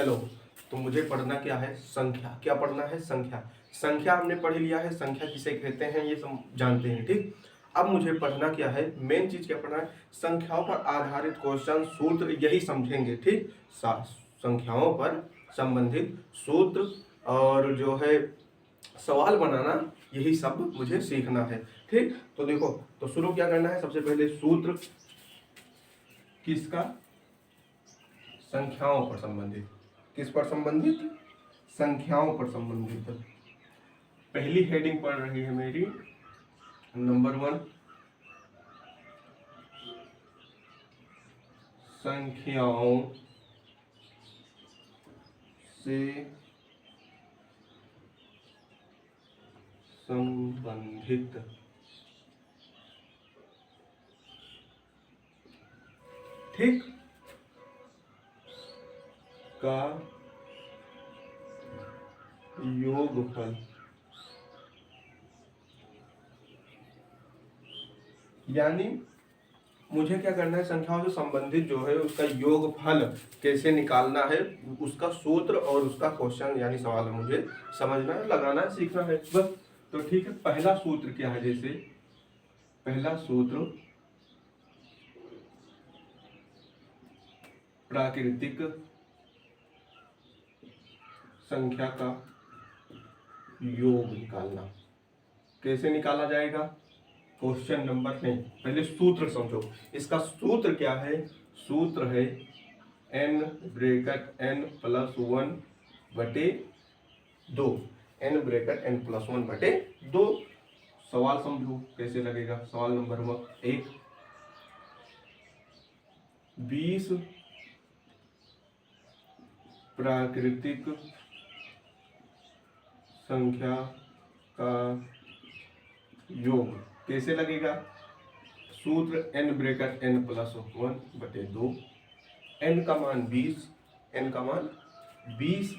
Hello. तो मुझे पढ़ना क्या है? संख्या। क्या पढ़ना है? संख्या। संख्या हमने पढ़ लिया है, संख्या किसे कहते हैं ये सब जानते हैं, ठीक। अब मुझे पढ़ना क्या है, मेन चीज क्या पढ़ना है, संख्याओं पर आधारित क्वेश्चन सूत्र, यही समझेंगे, ठीक। संख्याओं पर संबंधित सूत्र और जो है सवाल बनाना, यही सब मुझे सीखना है, ठीक। तो देखो, तो शुरू क्या करना है, सबसे पहले सूत्र किसका? संख्याओं पर संबंधित। किस पर संबंधित? संख्याओं पर संबंधित। पहली हेडिंग पढ़ रही है मेरी नंबर 1, संख्याओं से संबंधित। ठीक। का योगफल, यानी मुझे क्या करना है, संख्याओं से संबंधित जो है उसका योगफल कैसे निकालना है, उसका सूत्र और उसका क्वेश्चन यानी सवाल मुझे समझना है, लगाना है, सीखना है, बस। तो ठीक है, पहला सूत्र क्या है, जैसे पहला सूत्र प्राकृतिक संख्या का योग निकालना। कैसे निकाला जाएगा? क्वेश्चन नंबर नहीं, पहले सूत्र समझो। इसका सूत्र क्या है? सूत्र है n ब्रैकेट n प्लस 1 बटे 2। n ब्रैकेट n प्लस 1 बटे 2। सवाल समझो कैसे लगेगा। सवाल नंबर 1, 20 प्राकृतिक संख्या का योग कैसे लगेगा? सूत्र n ब्रैकेट n प्लस 1 बटे 2। n का मान 20, n का मान 20,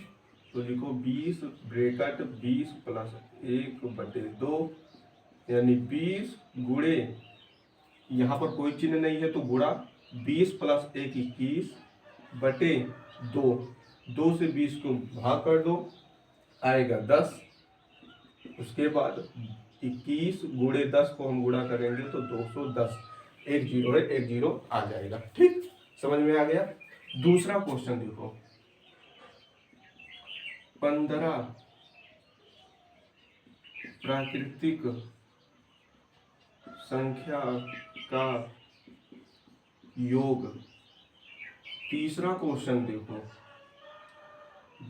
तो लिखो 20 ब्रैकेट 20 प्लस 1 बटे 2, यानी 20 गुणे, यहाँ पर कोई चिन्ह नहीं है तो गुणा 20 प्लस 1 21 बटे 2। 2 से 20 को भाग कर दो, आएगा 10। उसके बाद 21 गुणे 10 को हम गुणा करेंगे तो 210। एक जीरो है, एक जीरो आ जाएगा, ठीक। समझ में आ गया। दूसरा क्वेश्चन देखो, 15 प्राकृतिक संख्या का योग। तीसरा क्वेश्चन देखो,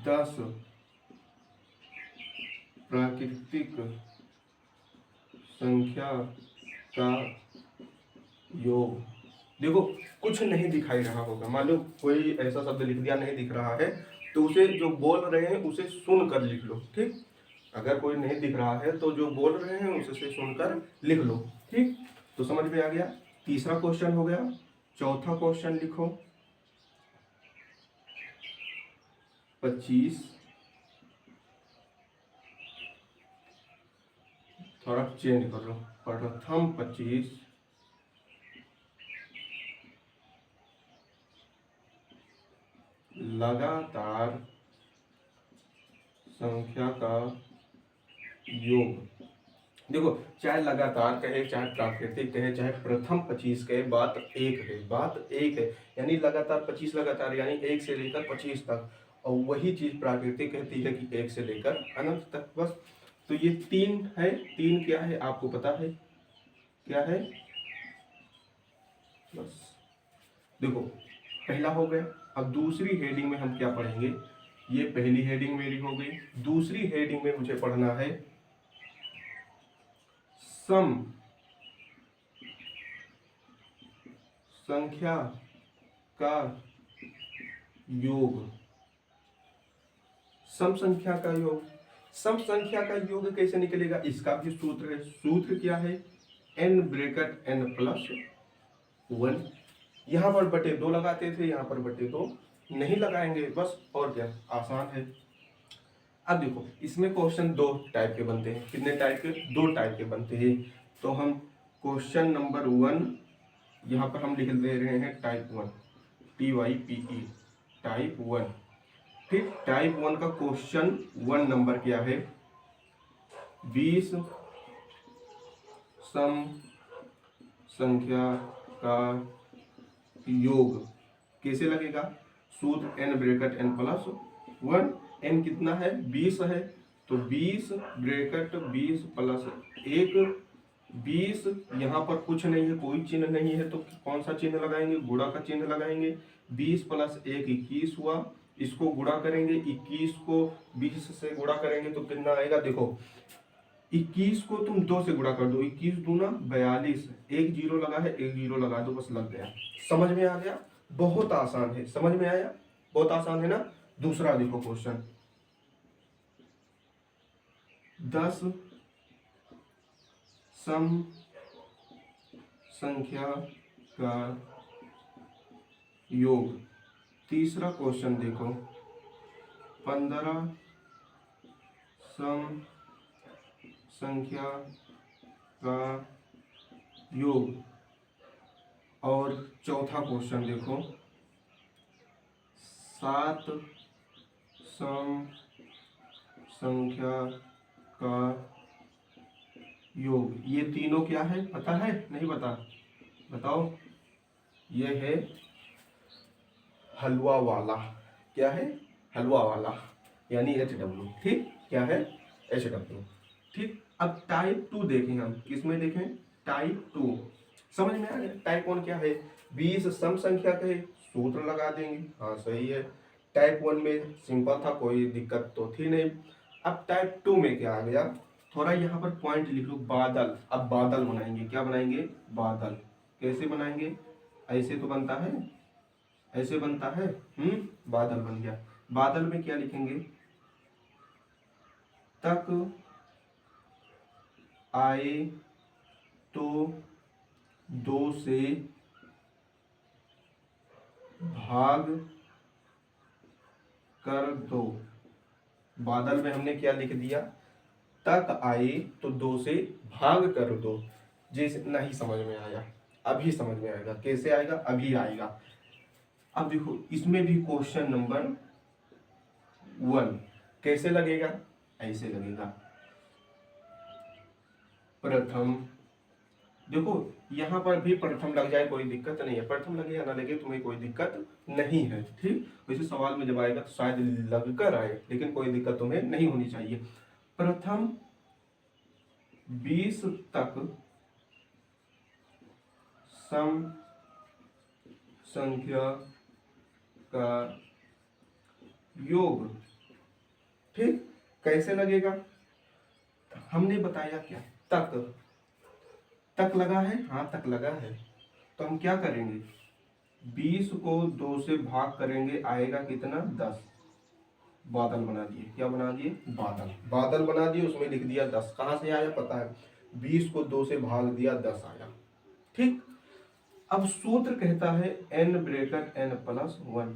10 प्राकृतिक संख्या का योग। देखो, कुछ नहीं दिखाई रहा होगा, मान लो कोई ऐसा शब्द लिख दिया नहीं दिख रहा है, तो उसे जो बोल रहे हैं उसे सुनकर लिख लो, ठीक। अगर कोई नहीं दिख रहा है तो जो बोल रहे हैं उसे सुनकर लिख लो, ठीक। तो समझ में आ गया। तीसरा क्वेश्चन हो गया। चौथा क्वेश्चन लिखो, 25, थोड़ा चेंज कर लो, प्रथम 25 लगातार संख्या का योग। देखो, चाहे लगातार कहे, चाहे प्राकृतिक कहे, चाहे प्रथम 25 कहे, बात एक है, बात एक है। यानी लगातार 25 लगातार यानी 1 से लेकर 25 तक, और वही चीज प्राकृतिक कहती है कि 1 से लेकर अनंत तक, बस। तो ये 3 है। 3 क्या है आपको पता है? क्या है? बस देखो, पहला हो गया। अब दूसरी हेडिंग में हम क्या पढ़ेंगे? ये पहली हेडिंग मेरी हो गई। दूसरी हेडिंग में मुझे पढ़ना है सम संख्या का योग। सम संख्या का योग। सम संख्या का योग कैसे निकलेगा? इसका भी सूत्र है। सूत्र क्या है? n bracket n plus 1। यहाँ पर बटे 2 लगाते थे, यहाँ पर बटे 2 नहीं लगाएंगे, बस। और क्या, आसान है। अब देखो, इसमें क्वेश्चन 2 टाइप के बनते हैं। कितने टाइप के? 2 टाइप के बनते हैं। तो हम क्वेश्चन नंबर 1 यहाँ पर हम लिख दे रहे हैं टाइप 1, TYPE, टाइप 1। ठीक, टाइप 1 का क्वेश्चन 1 नंबर क्या है, 20 सम संख्या का योग कैसे लगेगा, सूत्र n bracket n plus 1, n कितना है 20 है, तो 20 ब्रैकेट 20 प्लस 1, 20 यहाँ पर कुछ नहीं है, कोई चिन्ह नहीं है, तो कौन सा चिन्ह लगाएंगे, गुणा का चिन्ह लगाएंगे, 20 प्लस 1 21 हुआ, इसको गुणा करेंगे, 21 को 20 से गुणा करेंगे तो कितना आएगा, देखो 21 को तुम 2 से गुणा कर दो, 21 दूना 42, एक जीरो लगा है, एक जीरो लगा दो, बस लग गया। समझ में आ गया, बहुत आसान है, समझ में आया, बहुत आसान है ना। दूसरा देखो क्वेश्चन, 10 सम संख्या का योग। तीसरा क्वेश्चन देखो, 15 सम संख्या का योग। और चौथा क्वेश्चन देखो, 7 सम संख्या का योग। ये तीनों क्या है पता है, नहीं पता, बताओ। ये है हलवा वाला, क्या है, हलवा वाला, यानी HW, ठीक, क्या है HW, ठीक। अब टाइप 2 देखें हम, किसमें देखें, टाइप 2। समझ में आ गया, टाइप 1 क्या है, 20 सम संख्या के सूत्र लगा देंगे, हाँ सही है। टाइप 1 में सिंपल था, कोई दिक्कत तो थी नहीं। अब टाइप 2 में क्या आ गया, थोड़ा यहाँ पर पॉइंट लिख लो, बादल। अब बादल बनाएंगे, क्या बनाएंगे, बादल। कैसे बनाएंगे, ऐसे तो बनता है, ऐसे बनता है, बादल बन गया। बादल में क्या लिखेंगे, तक आए तो 2 से भाग कर दो। बादल में हमने क्या लिख दिया, तक आए तो 2 से भाग कर दो। जैसे नहीं समझ में आया, अभी समझ में आएगा, कैसे आएगा, अभी आएगा। अब देखो इसमें भी क्वेश्चन नंबर 1 कैसे लगेगा, ऐसे लगेगा। प्रथम, देखो यहाँ पर भी प्रथम लग जाए कोई दिक्कत नहीं है, प्रथम लगे या ना लगे तुम्हें कोई दिक्कत नहीं है, ठीक। वैसे सवाल में जब आएगा तो शायद लग कर आए, लेकिन कोई दिक्कत तुम्हें नहीं होनी चाहिए। प्रथम 20 तक सम संख्या का योग, ठीक। कैसे लगेगा, हमने बताया क्या, तक, तक लगा है, हाँ तक लगा है, तो हम क्या करेंगे, 20 को 2 से भाग करेंगे, आएगा कितना 10। बादल बना दिए, क्या बना दिए, बादल, बादल बना दिए, उसमें लिख दिया 10। कहाँ से आया पता है, 20 को 2 से भाग दिया 10 आया, ठीक। अब सूत्र कहता है n ब्रैकेट n प्लस 1।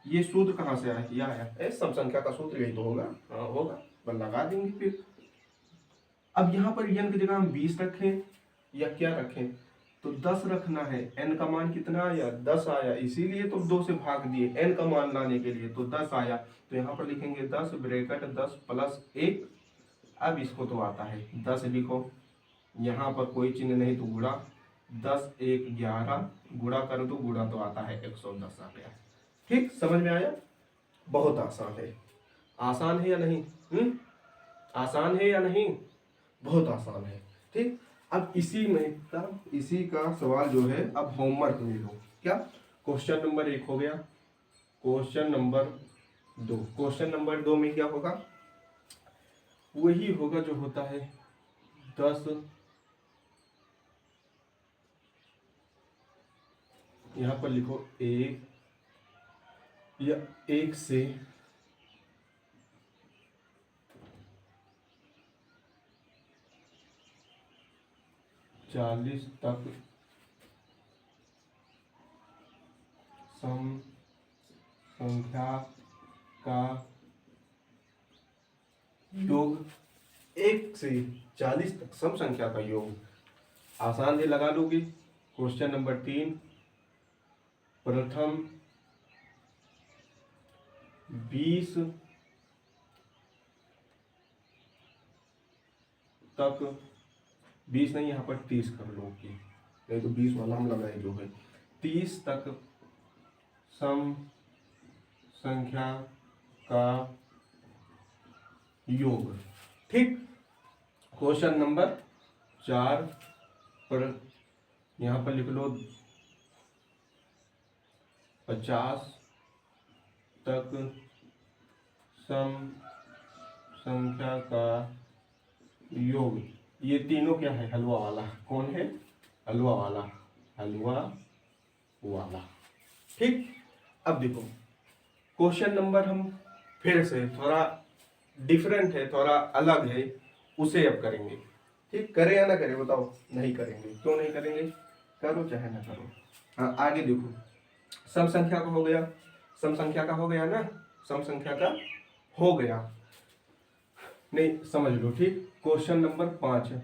ये सूत्र कहाँ से आया, यह आया, सम संख्या का सूत्र यही तो होगा, हाँ होगा, बस लगा देंगे फिर। अब यहाँ पर n की जगह हम 20 रखें या क्या रखें, तो 10 रखना है। n का मान कितना आया, 10 आया, इसीलिए तो 2 से भाग दिए n का मान लाने के लिए, तो 10 आया। तो यहाँ पर लिखेंगे 10 ब्रैकेट 10 प्लस 1। अब इसको तो आता है 10 लिखो, यहाँ पर कोई चिन्ह नहीं तो गुणा, 10 1 11, गुणा कर दो, गुणा तो आता है 110 आ गया, ठीक। समझ में आया, बहुत आसान है, आसान है या नहीं, आसान है या नहीं, बहुत आसान है, ठीक। अब इसी का सवाल जो है, अब होमवर्क में लो, क्या, क्वेश्चन नंबर 1 हो गया, क्वेश्चन नंबर 2, क्वेश्चन नंबर 2 में क्या होगा, वही होगा जो होता है 10, यहाँ पर लिखो 1 या 1 से 40 तक सम संख्या का योग। 1 से 40 तक सम संख्या का योग, आसान है, लगा लोगे। क्वेश्चन नंबर 3, प्रथम 20 तक, 20 नहीं, यहाँ पर 30 कर लो कि नहीं तो 20 वाला हम लगाए जो है, 30 तक सम संख्या का योग। ठीक, क्वेश्चन नंबर 4 पर यहाँ पर लिख लो 50 तक सम संख्या का योग। ये तीनों क्या है? हलवा वाला। कौन है? हलवा वाला, हलवा वाला। ठीक, अब देखो क्वेश्चन नंबर हम फिर से थोड़ा डिफरेंट है, थोड़ा अलग है, उसे अब करेंगे। ठीक, करें या ना करें बताओ? नहीं करेंगे। क्यों नहीं करेंगे? करो चाहे ना करो। हाँ, आगे देखो, सम संख्या का हो गया, सम संख्या का हो गया ना, सम संख्या का हो गया, नहीं समझ लो। ठीक, क्वेश्चन नंबर 5 है।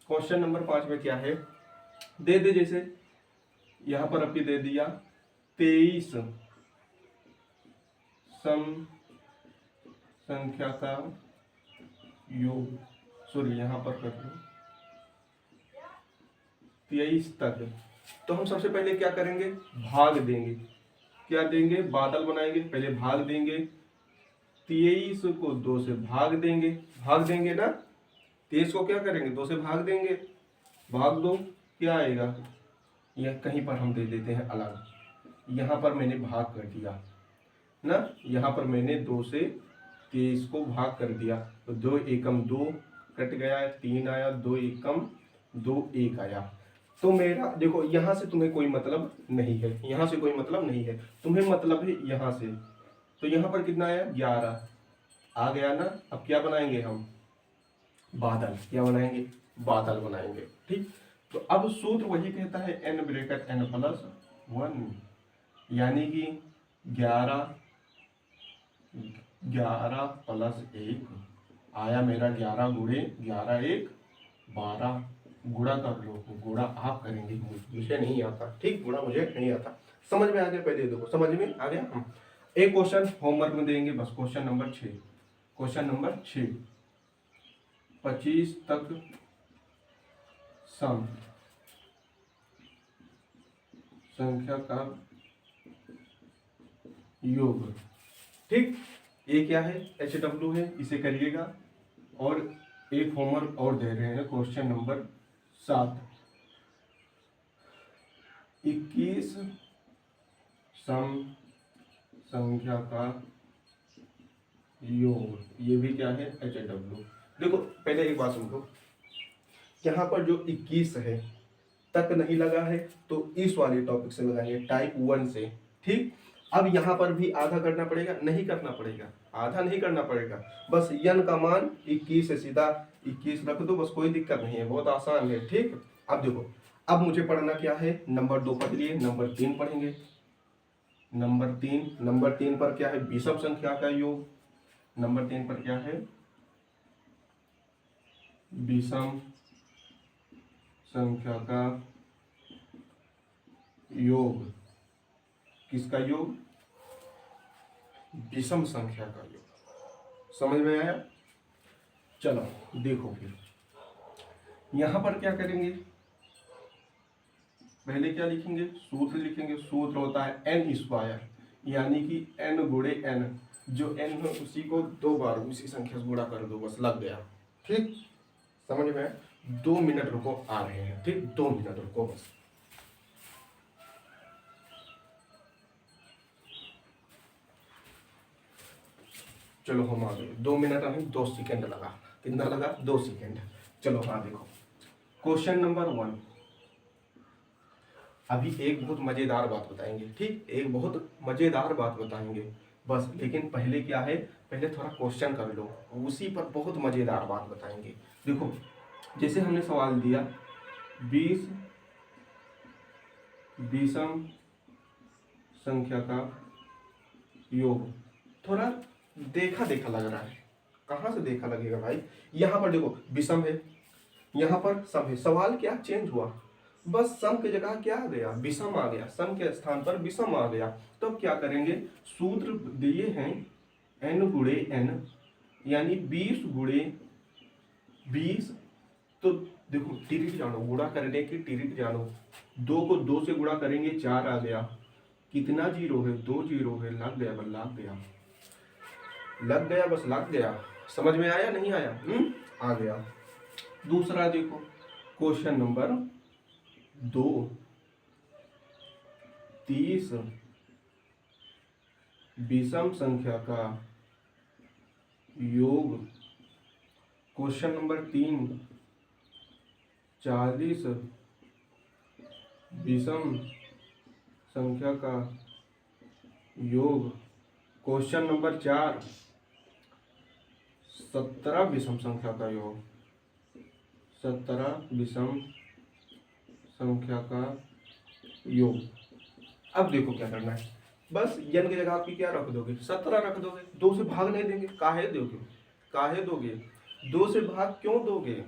क्वेश्चन नंबर 5 में क्या है? दे दे, जैसे यहां पर अभी दे दिया 23 सम संख्या का योग। सॉरी, यहां पर कर लो 23 तक। तो हम सबसे पहले क्या करेंगे? भाग देंगे। क्या देंगे? बादल बनाएंगे। पहले भाग देंगे, 23 को 2 से भाग देंगे। भाग देंगे ना, 23 को क्या करेंगे? 2 से भाग देंगे। भाग दो, क्या आएगा? यह कहीं पर हम दे देते हैं अलग। यहाँ पर मैंने भाग कर दिया ना, यहाँ पर मैंने 2 से 23 को भाग कर दिया, तो 2 एकम 2 कट गया, 3 आया, 2 एकम 2 1 आया। तो मेरा देखो, यहाँ से तुम्हें कोई मतलब नहीं है, यहाँ से कोई मतलब नहीं है, तुम्हें मतलब है यहाँ से। तो यहाँ पर कितना आया? 11 आ गया ना। अब क्या बनाएंगे हम? बादल। क्या बनाएंगे? बादल बनाएंगे। ठीक, तो अब सूत्र वही कहता है n ब्रैकेट n प्लस 1, यानी कि 11 प्लस 1 आया मेरा 11 गुणे 11 1 12। गुणा कर लो, गुणा आप करेंगे, मुझे नहीं आता। ठीक, गुणा मुझे नहीं आता। समझ में आ गया? पहले देखो, समझ में आ गया। एक क्वेश्चन होमवर्क में देंगे बस, क्वेश्चन नंबर 6। क्वेश्चन नंबर 6, 25 तक सम संख्या का योग। ठीक, ये क्या है? HW है, इसे करिएगा। और एक होमवर्क और दे रहे हैं, क्वेश्चन नंबर 7, 21 सम संख्या का योग। ये भी क्या है? HW। देखो पहले एक बात समझो, यहाँ पर जो 21 है तक नहीं लगा है, तो इस वाले टॉपिक से लगाएंगे, टाइप 1 से। ठीक, अब यहाँ पर भी आधा करना पड़ेगा? नहीं करना पड़ेगा, आधा नहीं करना पड़ेगा। बस n का मान 21 है, सीधा 21 रख दो, बस कोई दिक्कत नहीं है, बहुत आसान है। ठीक, अब देखो, अब मुझे पढ़ना क्या है? नंबर 2 पढ़ लिए, नंबर 3 पढ़ेंगे। नंबर 3 पर क्या है? विषम संख्या का योग। नंबर 3 पर क्या है? विषम संख्या का योग। किसका योग? विषम संख्या का योग। समझ में आया? चलो देखो, फिर यहां पर क्या करेंगे? पहले क्या लिखेंगे? सूत्र लिखेंगे। सूत्र होता है n स्क्वायर, यानी कि n गुणे n। जो n है उसी को 2 बार उसी संख्या से गुणा कर दो, बस लग गया। ठीक, समझ में? 2 मिनट रुको, आ रहे हैं। ठीक, 2 मिनट रुको बस। चलो हम आ गए। 2 मिनट हमें 2 सेकेंड लगा। कितना लगा? 2 सेकेंड। चलो हाँ देखो, क्वेश्चन नंबर 1। अभी एक बहुत मजेदार बात बताएंगे। ठीक, एक बहुत मजेदार बात बताएंगे बस, लेकिन पहले क्या है? पहले थोड़ा क्वेश्चन कर लो, उसी पर बहुत मजेदार बात बताएंगे। देखो, जैसे हमने सवाल दिया 20 विषम संख्या का योग। थोड़ा देखा देखा लग रहा है। कहाँ से देखा लगेगा भाई? यहाँ पर देखो विषम है, यहाँ पर सम है। सवाल क्या चेंज हुआ? बस सम की जगह क्या आ गया, विषम आ गया, सम के स्थान पर विषम आ गया। तो अब क्या करेंगे, सूत्र दिए हैं n गुणे n, यानी 20 गुणे 20। तो देखो टिरिट जानो, गुणा करने की टिरिट जानो, 2 को 2 से गुणा करेंगे 4 आ गया, कितना जीरो है, 2 जीरो है, लग गया, बस लग गया, लग गया, बस लग गया। समझ में आया नहीं आया? आ गया। दूसरा देखो, क्वेश्चन नंबर 2, 30 विषम संख्या का योग। क्वेश्चन नंबर 3, 40 विषम संख्या का योग। क्वेश्चन नंबर 4, 17 विषम संख्या का योग। 17 विषम संख्या का योग। अब देखो क्या करना है, बस n की जगह आपकी क्या रख दोगे, 17 रख दोगे, 2 से भाग नहीं देंगे। काहे दोगे, काहे दोगे, 2 से भाग क्यों दोगे,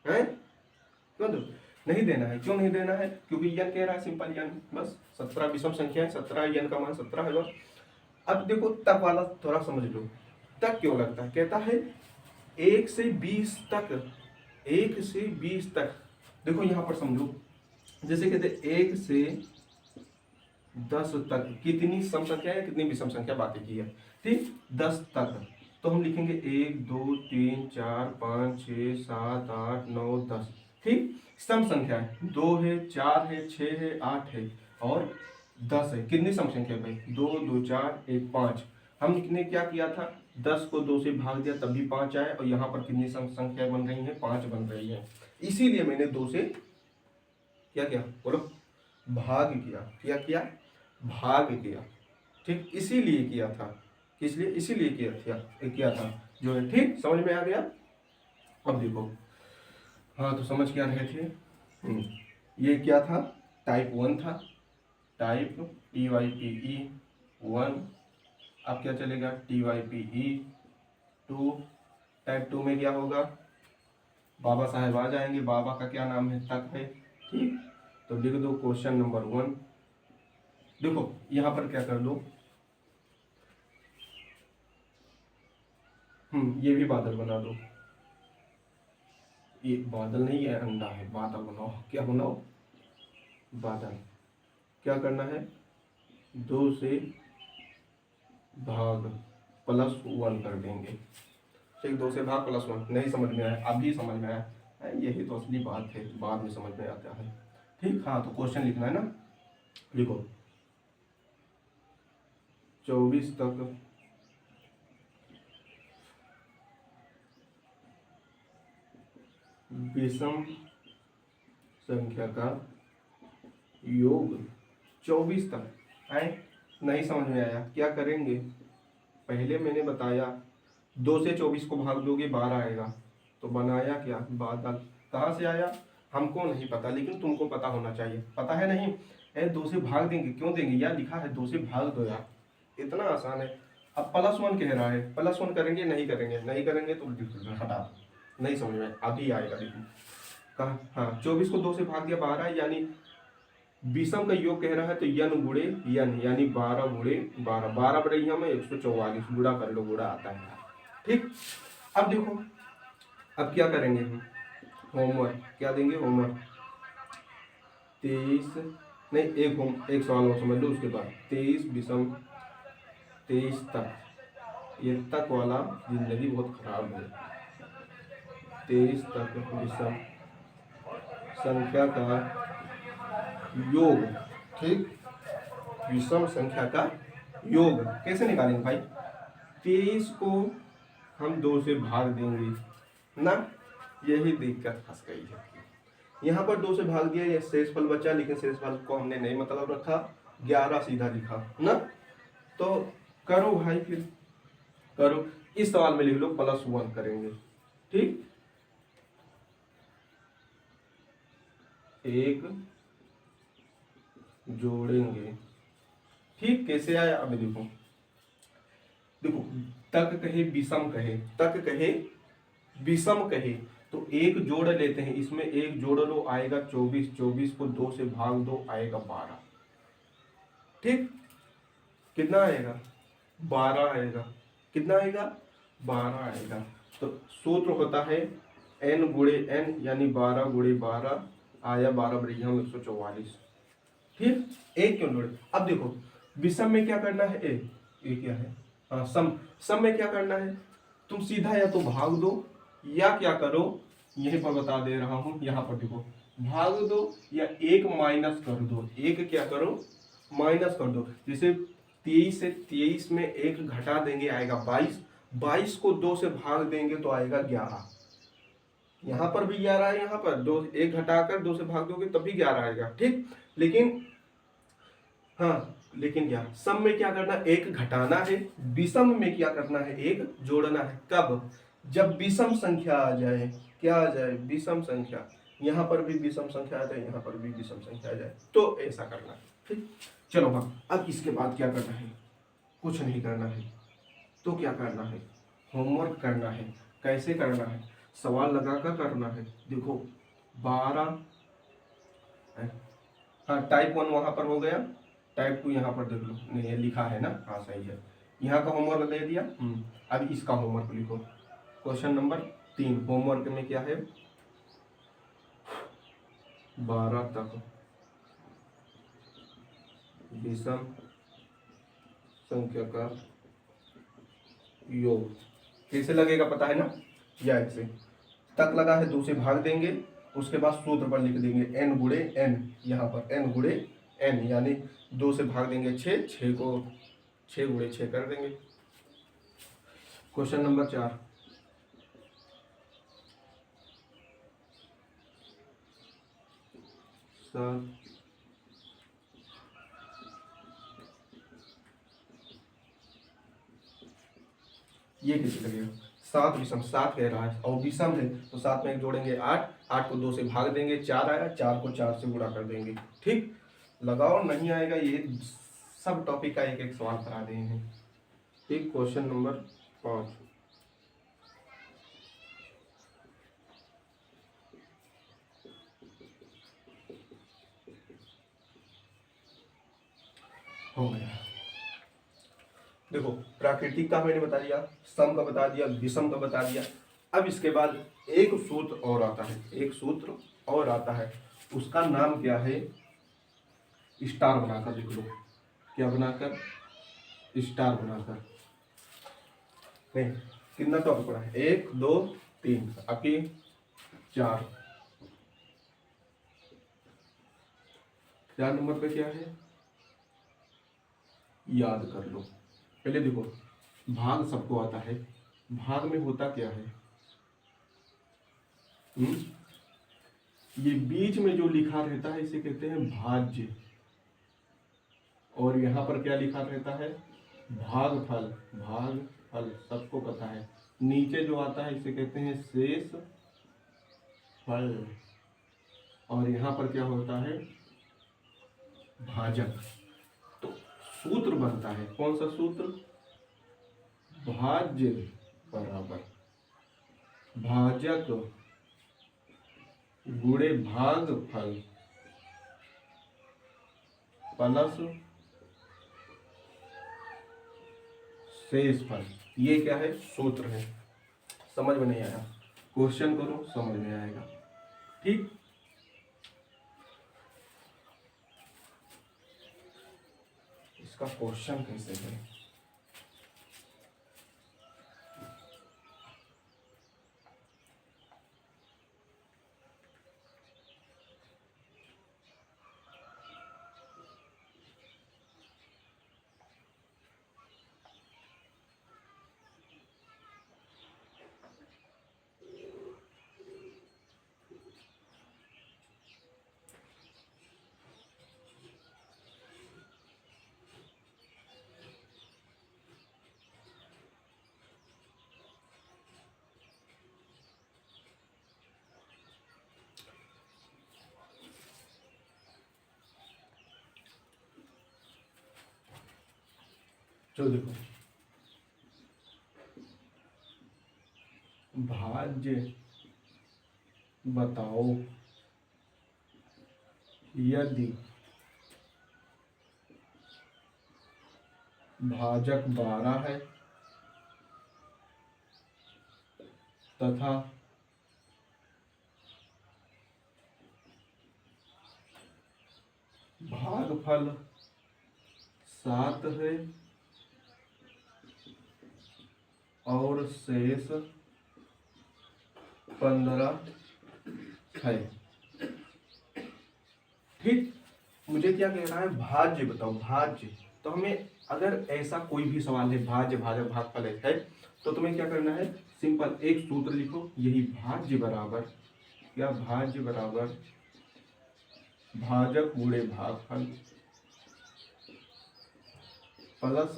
हैं, क्यों दो, नहीं देना है। क्यों नहीं देना है, क्योंकि n कह रहा है सिंपल n, बस 17 विषम संख्या है, 17 n का मान 17 है बस। अब देखो तक वाला थोड़ा समझ लो, तक क्यों लगता है, कहता है 1 से 20 तक, 1 से 20 तक। देखो यहाँ पर समझो, जैसे कहते 1 से 10 तक कितनी सम संख्या है, कितनी विषम संख्या बातें की है, ठीक, 10 तक। तो हम लिखेंगे 1 2 3 4 5 6 7 8 9 10, ठीक, सम संख्या है, 2 है, 4 है, 6 है, 8 है और 10 है। कितनी सम संख्या भाई, 2 2 4 1 5। हमने क्या किया था, 10 को 2 से भाग दिया तभी 5 आए, और यहाँ पर कितनी सम संख्या बन रही है, 5 बन रही है। इसीलिए मैंने 2 से क्या किया, बोलो, भाग किया। क्या किया, भाग किया, ठीक, इसीलिए किया था, इसलिए इसीलिए किया था जो है, ठीक, समझ में आ गया। अब देखो, हाँ तो समझ क्या रहे थे, ये क्या था, टाइप 1 था, टाइप TYPE 1। अब क्या चलेगा, TYPE 2। टाइप 2 में क्या होगा, बाबा साहेब आ जाएंगे, बाबा का क्या नाम है, तक है, ठीक। तो लिख दो क्वेश्चन नंबर 1। देखो यहाँ पर क्या कर दो, ये भी बादल बना दो, ये बादल नहीं है, अंडा है, बादल बनाओ। क्या बनाओ, बादल। क्या करना है, 2 से भाग +1 कर देंगे, ठीक, 2 से भाग +1। नहीं समझ में आया, अभी समझ में आया, यही तो असली बात है, बाद में समझ में आता है, ठीक। हाँ तो क्वेश्चन लिखना है ना, लिखो 24 तक विषम संख्या का योग। 24 तक है, नहीं समझ में आया, क्या करेंगे, पहले मैंने बताया 2 से 24 को भाग दोगे 12 आएगा, तो बनाया क्या, बादल। कहाँ से आया हमको नहीं पता, लेकिन तुमको पता होना चाहिए, पता है नहीं, 2 से भाग देंगे, क्यों देंगे, यार लिखा है 2 से भाग दो यार, इतना आसान है। अब +1 कह रहा है, +1 करेंगे, नहीं करेंगे, नहीं करेंगे तो हटा दो, नहीं समझ में, अभी आएगा लेकिन। कहा, हाँ 24 को 2 से भाग दिया 12, यानी विषम का योग कह रहा है, तो n गुणे n, यानी 12 गुणे 12, 12 बड़े में 144, गुणा कर लो, गुणा आता है, ठीक। अब देखो, अब क्या करेंगे हम, होमवर्क क्या देंगे, होमवर्क 23 नहीं, एक सवाल और समझ लो, उसके बाद 23 विषम 23 तक, ये तक वाला जिंदगी बहुत खराब है। 23 तक विषम संख्या का योग, ठीक, विषम संख्या का योग कैसे निकालेंगे भाई, 23 को हम 2 से भाग देंगे ना, यही दिक्कत फंस गई है। यहाँ पर 2 से भाग दिया, ये शेषफल बचा, लेकिन शेषफल को हमने नहीं मतलब रखा, 11 सीधा लिखा ना। तो करो भाई, फिर करो, इस सवाल में लिख लो +1 करेंगे, ठीक, 1 जोड़ेंगे, ठीक। कैसे आया, अब देखो, देखो तक कहे विषम कहे, तक कहे विषम कहे, तो एक जोड़ लेते हैं, इसमें एक जोड़ लो आएगा 24, 24 को 2 से भाग दो आएगा 12। ठीक, कितना आएगा? 12 आएगा। कितना आएगा? 12 आएगा। तो सूत्र होता है n गुणे n, यानी 12 गुणे 12 आया 12 बरिया 144। ठीक, एक क्यों जोड़े? अब देखो विषम में क्या करना है, ए क्या है, हाँ सम। सम में क्या करना है, तुम सीधा या तो भाग दो या क्या करो, यहीं पर बता दे रहा हूं, यहाँ पर देखो, भाग दो या एक माइनस कर दो। एक क्या करो, माइनस कर दो। जैसे 23 से 23 में एक घटा देंगे आएगा 22, 22 को 2 से भाग देंगे तो आएगा 11। यहाँ पर भी 11 है, यहाँ पर दो, एक घटाकर 2 से भाग दोगे तब भी 11 आएगा। ठीक, लेकिन हाँ, लेकिन क्या सम में क्या करना, एक घटाना है, विषम में क्या करना है, एक जोड़ना है। कब? जब विषम संख्या आ जाए। क्या आ जाए? विषम संख्या। यहाँ पर भी विषम संख्या आ जाए, यहाँ पर भी विषम संख्या आ जाए, तो ऐसा करना है। ठीक, चलो हाँ, अब इसके बाद क्या करना है? कुछ नहीं करना है। तो क्या करना है? होमवर्क करना है। कैसे करना है? सवाल लगाकर करना है। देखो 12, हाँ टाइप 1 वहां पर हो गया, टाइप 2 यहाँ पर देख लो, नहीं ये लिखा है ना, हाँ सही है। यहाँ का होमवर्क दे दिया। अब इसका होमवर्क लिखो। क्वेश्चन नंबर 3 होमवर्क में क्या है, 12 तक विषम संख्या का योग कैसे लगेगा पता है ना, या ऐसे तक लगा है 2 से भाग देंगे, उसके बाद सूत्र पर लिख देंगे n गुणे n, यहाँ पर n गुणे n, यानी 2 से भाग देंगे 6, 6 को 6 गुणे 6 कर देंगे। क्वेश्चन नंबर 4, ये कैसे लगेगा? 7 विषम, 7 कह रहा है और विषम है तो 7 में एक जोड़ेंगे 8, 8 को 2 से भाग देंगे 4 आया, 4 को 4 से गुणा कर देंगे। ठीक, लगाओ, नहीं आएगा ये सब टॉपिक का एक एक सवाल करा दिए हैं। ठीक, क्वेश्चन नंबर 5, हो गया। देखो प्राकृतिक का मैंने बता दिया, सम का बता दिया, विषम का बता दिया। अब इसके बाद एक सूत्र और आता है, एक सूत्र और आता है, उसका नाम क्या है, स्टार बनाकर लिख लो। क्या बनाकर? स्टार बनाकर। नहीं, कितना टॉपिक पड़ा है, 1 2 3, आपकी 4। 4 नंबर पे क्या है, याद कर लो। पहले देखो भाग सबको आता है, भाग में होता क्या है, ये बीच में जो लिखा रहता है इसे कहते हैं भाज्य, और यहाँ पर क्या लिखा रहता है, भागफल। भागफल सबको पता है। नीचे जो आता है इसे कहते हैं शेष फल, और यहाँ पर क्या होता है, भाजक। तो सूत्र बनता है, कौन सा सूत्र, भाज्य बराबर भाजक गुणे भागफल प्लस शेष फल। ये क्या है, सूत्र है। समझ में नहीं आया, क्वेश्चन करो, समझ में आएगा। ठीक, इसका क्वेश्चन कैसे है, जो देखो भाज्य बताओ यदि भाजक 12 है तथा भागफल 7 है और शेष 15 है। ठीक, मुझे क्या कह रहा है, भाज्य बताओ, भाज्य। तो हमें अगर ऐसा कोई भी सवाल है, भाज्य भाजक भागफल है, तो तुम्हें क्या करना है, सिंपल एक सूत्र लिखो, यही भाज्य बराबर, या भाज्य बराबर भाजक गुणे भागफल प्लस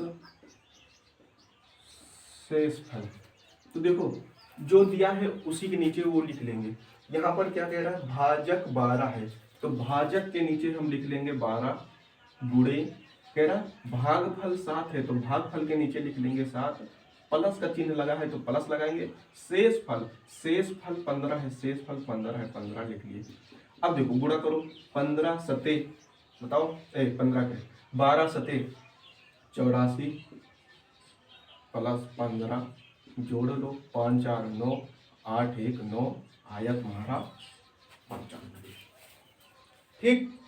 शेष फल। तो देखो जो दिया है उसी के नीचे वो लिख लेंगे। यहाँ पर क्या कह रहा है, भाजक 12 है, तो भाजक के नीचे हम लिख लेंगे 12 गुणे, कह रहा भागफल 7 है, तो भागफल के नीचे लिख लेंगे 7, प्लस का चिन्ह लगा है तो प्लस लगाएंगे, शेष फल 15 है, शेष फल 15 है, 15 लिख लिए। अब देखो गुणा करो, 15 सते, बताओ 15 के 12 सते 84 प्लस 15 जोड़ लो, 5 4 9, 8 1 9, आयत हमारा 95। ठीक,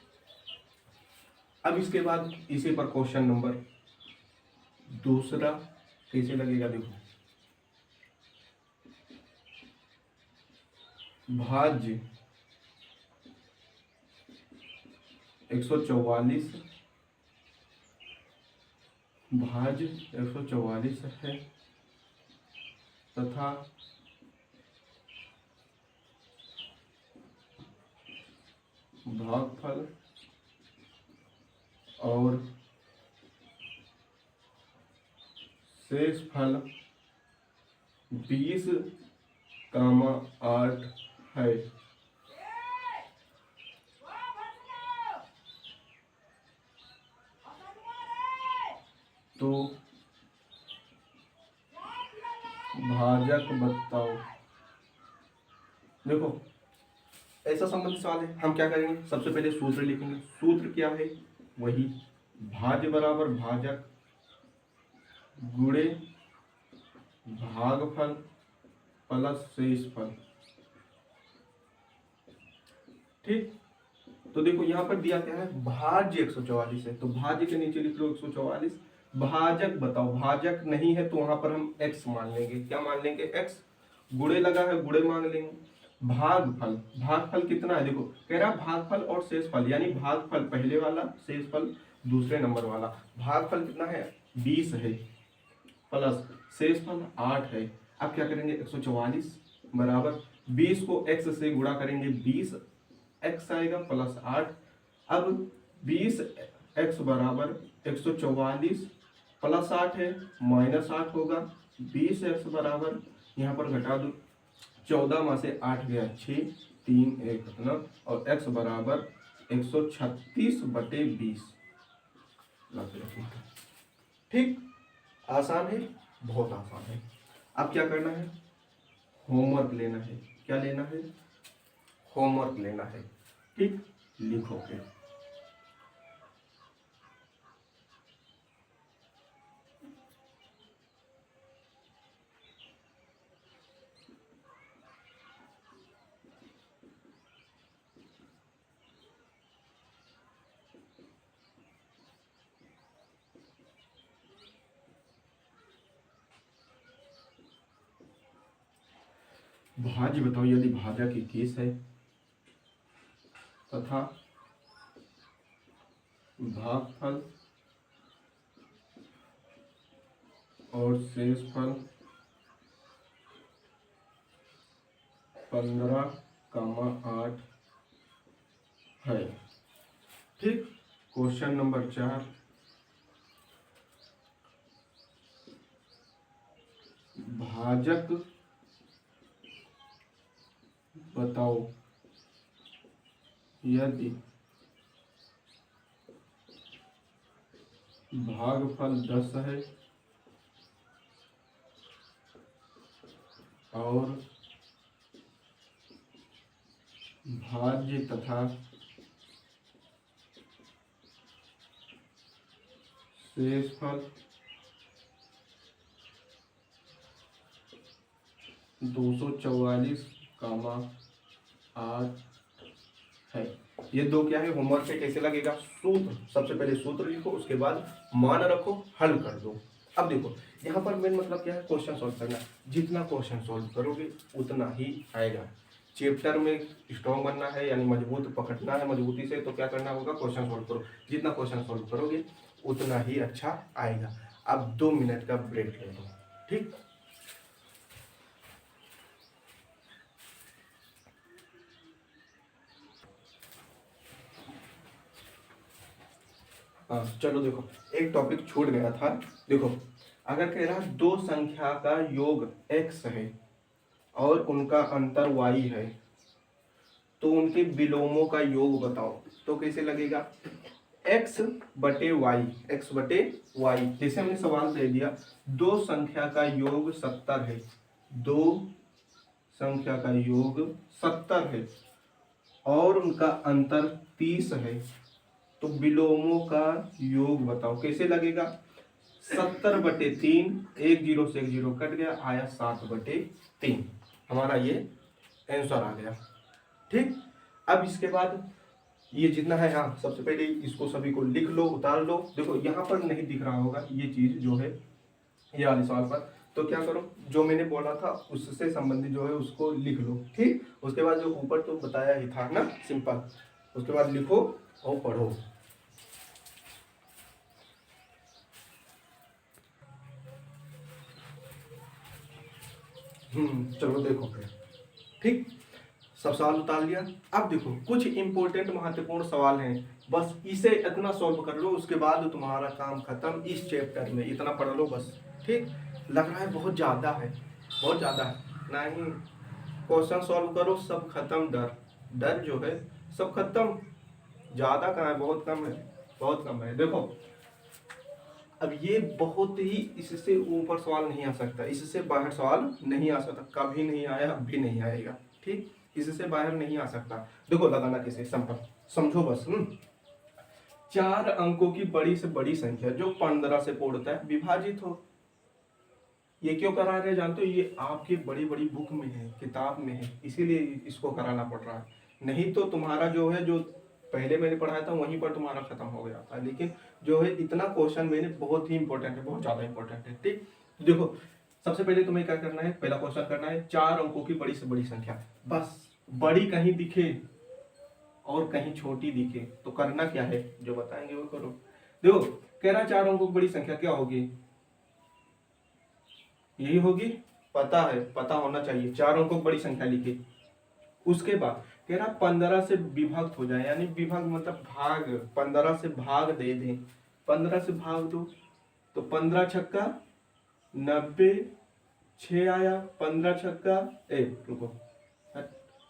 अब इसके बाद इसी पर क्वेश्चन नंबर दूसरा कैसे लगेगा, देखो भाज्य 144 भाज्य 144 है तथा भागफल और शेष फल 20,8 है। तो भाजक बताओ। देखो ऐसा संबंधित सवाल है, हम क्या करेंगे, सबसे पहले सूत्र लिखेंगे। सूत्र क्या है, वही भाज्य बराबर भाजक गुणे भागफल प्लस शेष फल। ठीक, तो देखो यहाँ पर दिया क्या है, भाज्य 144 है, तो भाज्य के नीचे लिख लो 144। भाजक बताओ, भाजक नहीं है तो वहां पर हम x मान लेंगे, क्या मान लेंगे, x, गुणे लगा है गुणे मान लेंगे। भागफल, भागफल कितना है, देखो कह रहा भागफल और शेष फल, यानी भागफल पहले वाला, शेष फल दूसरे नंबर वाला। भागफल कितना है, 20 है, प्लस शेष फल 8 है। अब क्या करेंगे, 144 बराबर 20 को x से गुणा करेंगे, 20 x आएगा प्लस 8। अब 20 x बराबर 144 प्लस 8 है, माइनस 8 होगा। 20 x बराबर, यहाँ पर घटा दो, 14 में से 8 गया 6, 3 1 9, और x बराबर 136/20। ठीक, आसान है, बहुत आसान है। अब क्या करना है, होमवर्क लेना है। क्या लेना है, होमवर्क लेना है। ठीक, लिखो फिर। भाज्य बताओ यदि भाजक 21 है तथा भागफल और शेष फल 15,8 है। ठीक, क्वेश्चन नंबर 4, भाजक बताओ यदि भागफल 10 है और भाज्य तथा शेषफल 244, 8 है। ये दो क्या है, होमवर्क पे कैसे लगेगा, सूत्र, सबसे पहले सूत्र लिखो, उसके बाद मान रखो, हल कर दो। अब देखो यहाँ पर मेन मतलब क्या है, क्वेश्चन सॉल्व करना। जितना क्वेश्चन सॉल्व करोगे उतना ही आएगा। चैप्टर में स्ट्रॉन्ग बनना है, यानी मजबूत पकड़ना है मजबूती से, तो क्या करना होगा, क्वेश्चन सॉल्व करो। जितना क्वेश्चन सॉल्व करोगे उतना ही अच्छा आएगा। अब 2 मिनट का ब्रेक ले लो, ठीक। हाँ चलो देखो, एक टॉपिक छूट गया था। देखो अगर कह रहा दो संख्या का योग x है और उनका अंतर y है, तो उनके विलोमों का योग बताओ। तो कैसे लगेगा, x बटे वाई, x बटे वाई। जैसे हमने सवाल दे दिया, दो संख्या का योग 70 है, दो संख्या का योग 70 है और उनका अंतर 30 है, तो विलोमों का योग बताओ। कैसे लगेगा, 70 बटे 3, एक जीरो से एक जीरो कट गया, आया 7 बटे 3। हमारा ये आंसर आ गया, ठीक। अब इसके बाद ये जितना है, हाँ सबसे पहले इसको सभी को लिख लो, उतार लो। देखो यहाँ पर नहीं दिख रहा होगा ये चीज जो है, ये वाले सवाल पर, तो क्या करो, जो मैंने बोला था उससे संबंधित जो है उसको लिख लो, ठीक। उसके बाद जो ऊपर तो बताया ही था ना, सिंपल, उसके बाद लिखो और पढ़ो। चलो देखो फिर, ठीक। सब सवाल उतार लिया। अब देखो कुछ इंपॉर्टेंट महत्वपूर्ण सवाल हैं, बस इसे इतना सॉल्व कर लो, उसके बाद तुम्हारा काम खत्म इस चैप्टर में। इतना पढ़ लो बस, ठीक। लग रहा है बहुत ज़्यादा है, बहुत ज़्यादा है, नहीं क्वेश्चन सॉल्व करो, सब खत्म। डर डर जो है सब खत्म, ज़्यादा कहाँ है, बहुत कम है, बहुत कम है। देखो अब ये बहुत ही, इससे ऊपर सवाल नहीं आ सकता, इससे बाहर सवाल नहीं आ सकता, कभी नहीं आया, अब भी नहीं आएगा, ठीक। इससे बाहर नहीं आ सकता। देखो लगाना कैसे, सिंपल समझो बस। 4 अंकों की बड़ी से बड़ी संख्या जो 15 से पूर्णतः विभाजित हो। ये क्यों करा रहे हैं जानते हो, ये आपकी बड़ी बड़ी बुक में है, किताब में है, इसीलिए इसको कराना पड़ रहा है। नहीं तो तुम्हारा जो है, जो पहले मैंने पढ़ाया था वहीं पर तुम्हारा खत्म हो गया था, लेकिन जो है इतना क्वेश्चन मैंने बहुत ही इंपॉर्टेंट है, बहुत ज्यादा इंपॉर्टेंट है, ठीक। देखो सबसे पहले तुम्हें क्या करना है, पहला क्वेश्चन करना है 4 अंकों की बड़ी से बड़ी संख्या। बस बड़ी कहीं दिखे और कहीं छोटी दिखे तो करना क्या है, जो बताएंगे वो करो। देखो कह रहा 4 अंकों की बड़ी संख्या क्या होगी, यही होगी, पता है, पता होना चाहिए। 4 अंकों की बड़ी संख्या लिखे, उसके बाद कह रहा 15 से विभक्त हो जाए, यानी विभक्त मतलब भाग, 15 से भाग दे दें। 15 से भाग दो तो 15 छक्का 90, 6 आया, 15 छक्का रुको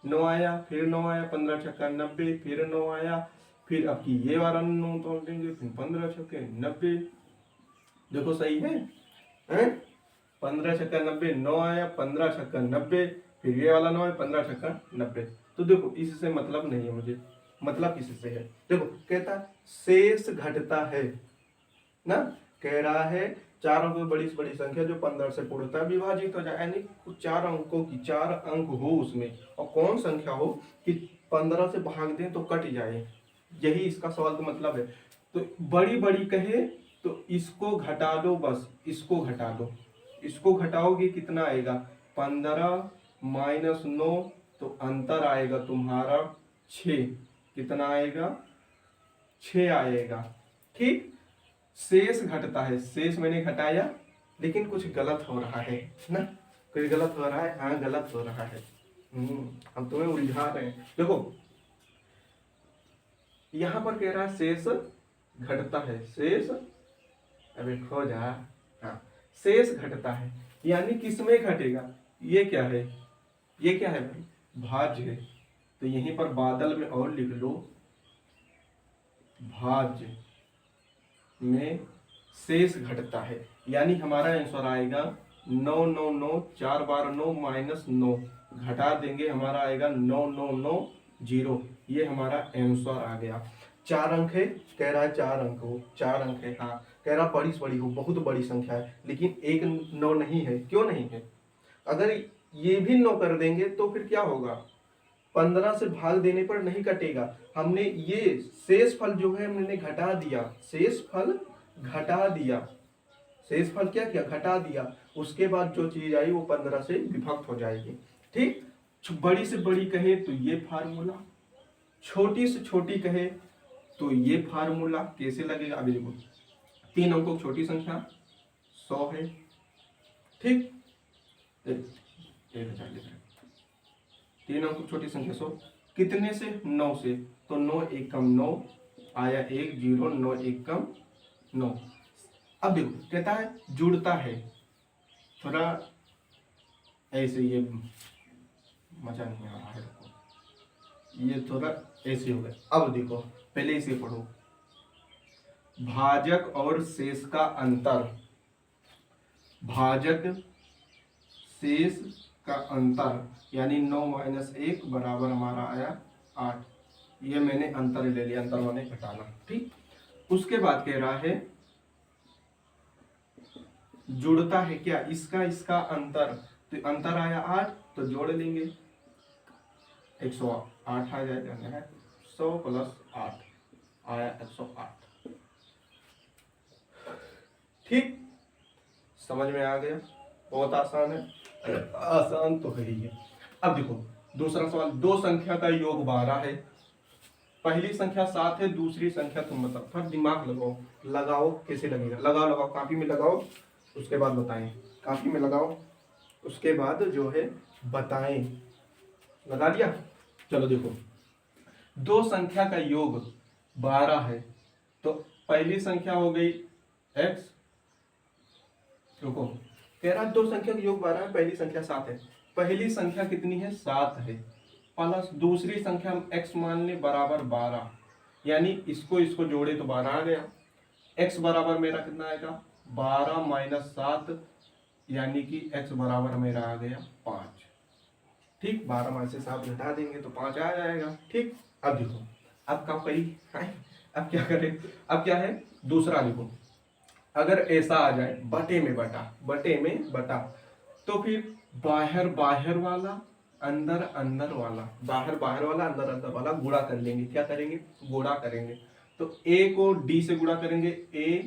9 आया, फिर 9 आया, 15 छक्का 90, फिर 9 आया, फिर अब की ये वाला 9 तोड़ देंगे, फिर 15 छक्के 90। देखो सही है, हैं? 15 छक्का 90, 9 आया, 15 छक्का 90, फिर ये वाला 9 है, 15 छक्का 90। तो देखो इससे मतलब नहीं है मुझे, मतलब किससे है, देखो कहता शेष घटता है ना, कह रहा है 4 अंकों की बड़ी से बड़ी संख्या जो 15 से पूर्णतः विभाजित हो जाए, यानी 4 अंकों की 4 अंक हो उसमें, और कौन संख्या हो कि 15 से भाग दें तो कट जाए, यही इसका सवाल का मतलब है। तो बड़ी बड़ी कहे तो इसको घटा दो, बस इसको घटा दो, इसको घटाओगे कितना आएगा, 15 माइनस 9, तो अंतर आएगा तुम्हारा 6, कितना आएगा, 6 आएगा, ठीक। शेष घटता है, शेष मैंने घटाया, लेकिन कुछ गलत हो रहा है ना, कुछ गलत हो रहा है, हाँ गलत हो रहा है। हम तुम्हें उलझा रहे हैं। देखो यहां पर कह रहा है शेष घटता है, शेष, अबे खो जा, हाँ शेष घटता है, यानी किसमें घटेगा, ये क्या है, ये क्या है भाई, भाज्य है, तो यहीं पर बादल में और लिख लो, भाज्य में शेष घटता है, यानी हमारा आंसर आएगा 9 9 9, 4 बार 9 माइनस 9, घटा देंगे हमारा आएगा 9 9 9, 0। ये हमारा आंसर आ गया। 4 अंक है, कह रहा है 4 अंक हो, 4 अंक है। हाँ, कह रहा बड़ी से बड़ी हो, बहुत बड़ी संख्या है, लेकिन एक 9 नहीं है। क्यों नहीं है? अगर ये भी 9 कर देंगे तो फिर क्या होगा? 15 से भाग देने पर नहीं कटेगा। हमने ये शेष फल जो है हमने घटा दिया, शेष फल घटा दिया, शेष फल क्या किया? घटा दिया। उसके बाद जो चीज आई वो 15 से विभक्त हो जाएगी। ठीक, बड़ी से बड़ी कहे तो ये फार्मूला, छोटी से छोटी कहे तो ये फार्मूला। कैसे लगेगा? अभी देखो, 3 अंकों की छोटी संख्या 100 है। ठीक, 3 अंकों की छोटी संख्या 100 कितने से? 9 से। तो 9 एक कम 9 आया 1 0, 9 एक कम 9। अब देखो कहता है जुड़ता है, थोड़ा ऐसे ये मजा नहीं आ रहा है, ये थोड़ा ऐसे हो गया। अब देखो पहले इसे पढ़ो, भाजक और शेष का अंतर, भाजक शेष का अंतर यानी 9 - 1 बराबर हमारा आया 8। ये मैंने अंतर ले लिया, अंतर माने घटाना। ठीक, उसके बाद कह रहा है जुड़ता है क्या? इसका इसका अंतर, तो अंतर आया 8, तो जोड़ लेंगे 108 आ जाएगा। 100 प्लस 8 आया 108। ठीक, समझ में आ गया? बहुत आसान है, आसान तो है ही है। अब देखो दूसरा सवाल, दो संख्या का योग 12 है, पहली संख्या 7 है, दूसरी संख्या तुम बताओ। थोड़ा दिमाग लगाओ, लगाओ कैसे लगेगा? लगाओ लगाओ, कापी में लगाओ, उसके बाद बताएं। कापी में लगाओ, उसके बाद जो है बताएं। लगा दिया? चलो देखो, दो संख्या का योग 12 है, तो पहली संख्या हो गई x। रुको, कह रहा दो संख्या का योग 12 है, पहली संख्या 7 है। पहली संख्या कितनी है? 7 है, प्लस दूसरी संख्या हम x मान ले बराबर 12, यानी इसको इसको जोड़े तो 12 आ गया। x बराबर मेरा कितना आएगा? 12 - 7, यानी कि x बराबर मेरा आ गया 5। ठीक, 12 में से 7 घटा देंगे तो 5 आ जाएगा। ठीक, अब देखो, अब क्या करी? अब क्या करें? अब क्या है? दूसरा लिखो, अगर ऐसा आ जाए बटे में बटा, बटे में बटा, तो फिर बाहर बाहर वाला अंदर अंदर वाला, बाहर बाहर वाला अंदर अंदर वाला गुणा कर लेंगे। क्या करेंगे? गुणा करेंगे। तो a को d से गुणा करेंगे, a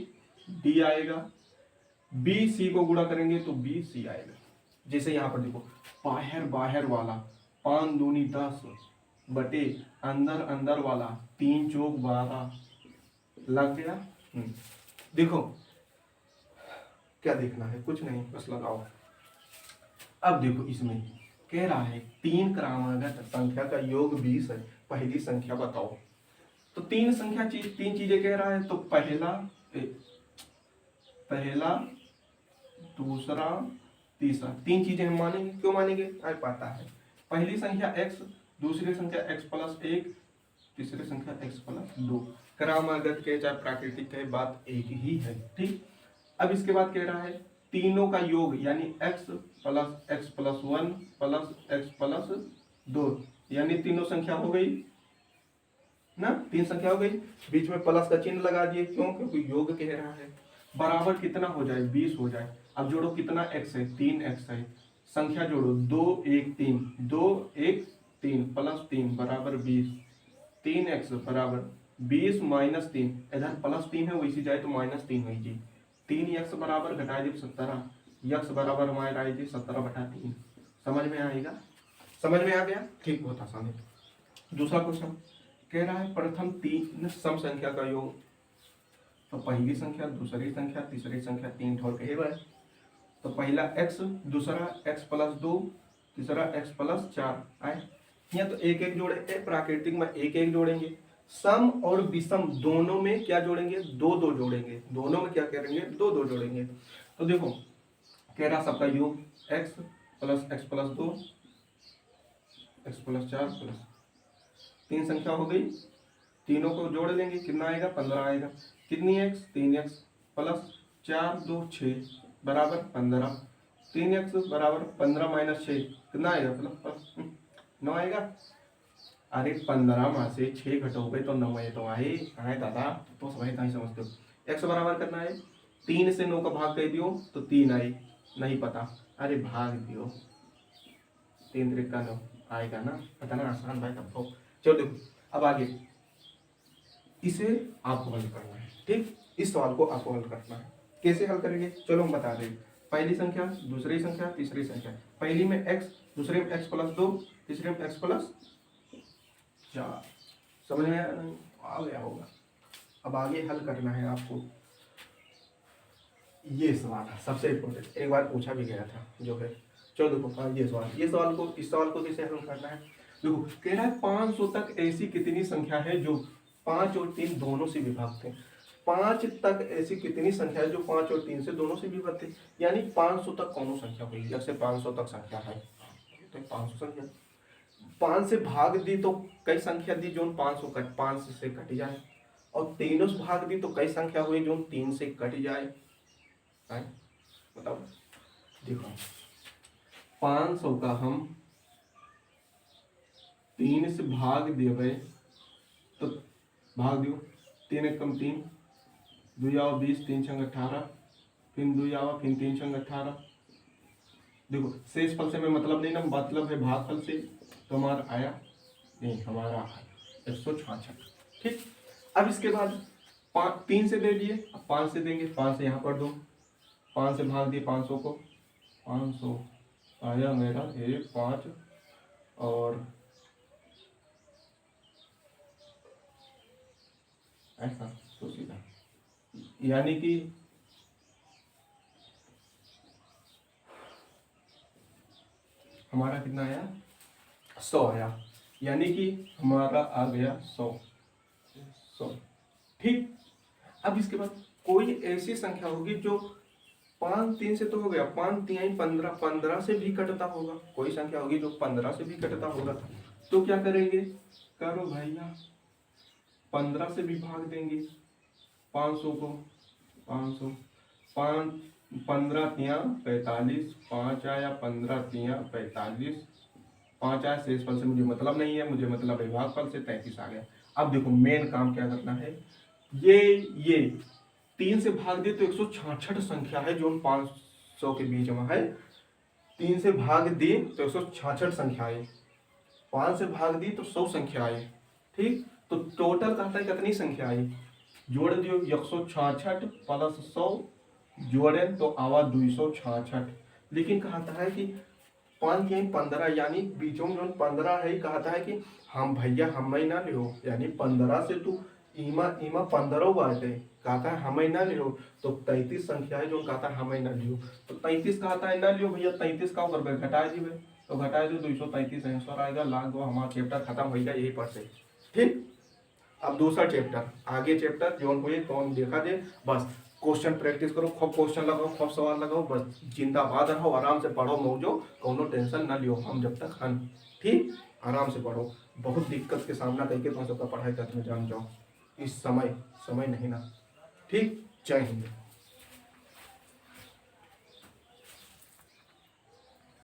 d आएगा, b c को गुणा करेंगे तो b c आएगा। जैसे यहाँ पर देखो, बाहर बाहर वाला 5 दूनी 10 बटे अंदर अंदर वाला 3 चौक 12, लग गया। देखो क्या देखना है? कुछ नहीं, बस लगाओ। अब देखो इसमें कह रहा है 3 क्रमागत संख्या का योग 20 है, पहली संख्या बताओ। तो तीन चीजें कह रहा है, तो पहला दूसरा तीसरा, 3 चीजें हम मानेंगे। क्यों मानेंगे? आज पता है, पहली संख्या x, दूसरी संख्या x + 1, तीसरी संख्या x + 2। क्रमागत के चाहे प्राकृतिक के, बात एक ही है। ठीक, अब इसके बाद कह रहा है तीनों का योग यानी x + x + 1 + x + 2, यानी तीनों संख्या हो गई ना, 3 संख्या हो गई। बीच में प्लस का चिन्ह लगा दिए, क्यों? क्योंकि योग कह रहा है। बराबर कितना हो जाए? 20 हो जाए। अब जोड़ो, कितना x है? 3x है। संख्या जोड़ो, 2 1 3, 2 1 3 + 3 बराबर 20। 3x बराबर 20 - 3, इधर +3 है, वैसी जाए तो -3 हुई जी। 3x बराबर घटाए जब 17, x बराबर हमारे आए जी 17/3। समझ में आएगा? समझ में आ गया? ठीक, बहुत आसान है। दूसरा क्वेश्चन कह रहा है प्रथम 3 सम संख्या का योग, तो पहली संख्या, दूसरी संख्या, तीसरी संख्या, 3 ढोल कहे हुए। तो पहला x, दूसरा x + 2, तीसरा x + 4 आए। यहाँ तो एक एक जोड़े, प्राकृतिक में एक एक जोड़ेंगे। सम और विषम दोनों में क्या जोड़ेंगे? 2 2 जोड़ेंगे। दोनों में क्या करेंगे? 2 2 जोड़ेंगे। तो देखो कह रहा सबका योग x + x + 2, x + 4 3 संख्या हो गई। तीनों को जोड़ लेंगे, कितना आएगा? 15 आएगा। कितनी x? 3x + 4 2 6 बराबर 15। 3x बराबर 15 - 6 कितना आएगा? प्लस 9 आएगा। अरे 15 में से 6 घटोगे तो 9 है तो आए आए दादा, तो सभी नहीं समझते हो। x बराबर करना है 3 से 9 का भाग कर दियो तो 3 आई, नहीं पता, अरे भाग दियो 3 3 का 9 आएगा ना, पता ना, आसान भाई तब तो। चलो देखो अब आगे इसे आपको हल करना है, ठीक, इस सवाल को आपको हल करना है। कैसे हल करेंगे चलो हम बता दें। पहली संख्या, दूसरी संख्या, तीसरी संख्या, पहली में x, दूसरे में x प्लस 2, तीसरे में x प्लस 4। समझ में आया नहीं? आ गया होगा। अब आगे हल करना है आपको ये सवाल है सबसे इम्पोर्टेंट, एक बार पूछा भी गया था जो है। चलो देखो हाँ ये सवाल को, इस सवाल को कैसे हल करना है। देखो कह रहा है 500 तक ऐसी कितनी संख्या है जो 5 और 3 दोनों से विभक्त है। 5 तक ऐसी कितनी संख्या है जो 5 और 3 से दोनों से विभक्त है, यानी 500 तक कौन संख्या हुई, जैसे 500 तक संख्या है तो 500 संख्या 5 से भाग दी तो कई संख्या दी जो 5 से कट जाए, और 3 से भाग दी तो कई संख्या हुई जो 3 से कट जाए। बताओ देखो 500 का हम 3 से भाग देवे तो भाग दियो 3 एकम 3, 2 आवा 20, 3 छंग 18, फिर 2 आवा फिर 3 छंग 18। देखो शेष फल से मैं मतलब नहीं ना, मतलब है भागफल से, तो हमारा आया नहीं, हमारा आया 166। ठीक, अब इसके बाद 3 से दे दिए, अब 5 से देंगे, 5 से यहाँ पर दो, 5 से भाग दिए 500 को, 500 आया मेरा 1 5 और ऐसा तो सीधा, यानी कि हमारा कितना आया 100 आया, यानी कि हमारा आ गया 100। ठीक, अब इसके बाद कोई ऐसी संख्या होगी जो 5 3 से तो हो गया, 5 3 15, 15 से भी कटता होगा, कोई संख्या होगी जो 15 से भी कटता होगा, तो क्या करेंगे, करो भैया 15 से भी भाग देंगे 500 को, 500 5 15 तिया 45, 5 आया 15 तिया 45, 5 आया, शेष फल से मुझे मतलब नहीं है, मुझे मतलब है भागफल से 33 आ गया। अब देखो मेन काम क्या करना है, ये 3 से भाग दे तो 166 संख्या है जो 500 के बीच में है, 3 से भाग दी तो 166 संख्या है, 5 से भाग दी तो 100 संख्या है। ठीक, तो टोटल कहता है कितनी संख्या आई, जोड़ दियो 166 प्लस 100 जोड़े तो आवा 266, लेकिन कहता है कि 5 या 15, यानी बीचों में जो 15 है, कहता है कि हम भैया हमें ना लियो, यानी 15 से तू इमा 15 बाटे, कहता है हमें ना लियो, तो 33 संख्या है जो कहता है हमें ना लियो, तो 33 कहता है ना लियो भैया, 33 का कर घटा दी, तो घटा दो 233 आंसर आएगा, लाख दो, हमारा चैप्टर खत्म हो गया यही पर से। ठीक, अब दूसरा चैप्टर, आगे चैप्टर जो हुए तो देखा दे, बस क्वेश्चन प्रैक्टिस करो, खूब क्वेश्चन लगाओ, खूब सवाल लगाओ, बस जिंदाबाद रहो, आराम से पढ़ो मौजो, कोनो टेंशन ना लियो, हम जब तक हन। ठीक, आराम से पढ़ो, बहुत दिक्कत के सामना करके तुम सबका पढ़ाई करते जान जाओ, इस समय नहीं ना। ठीक, जय हिंद।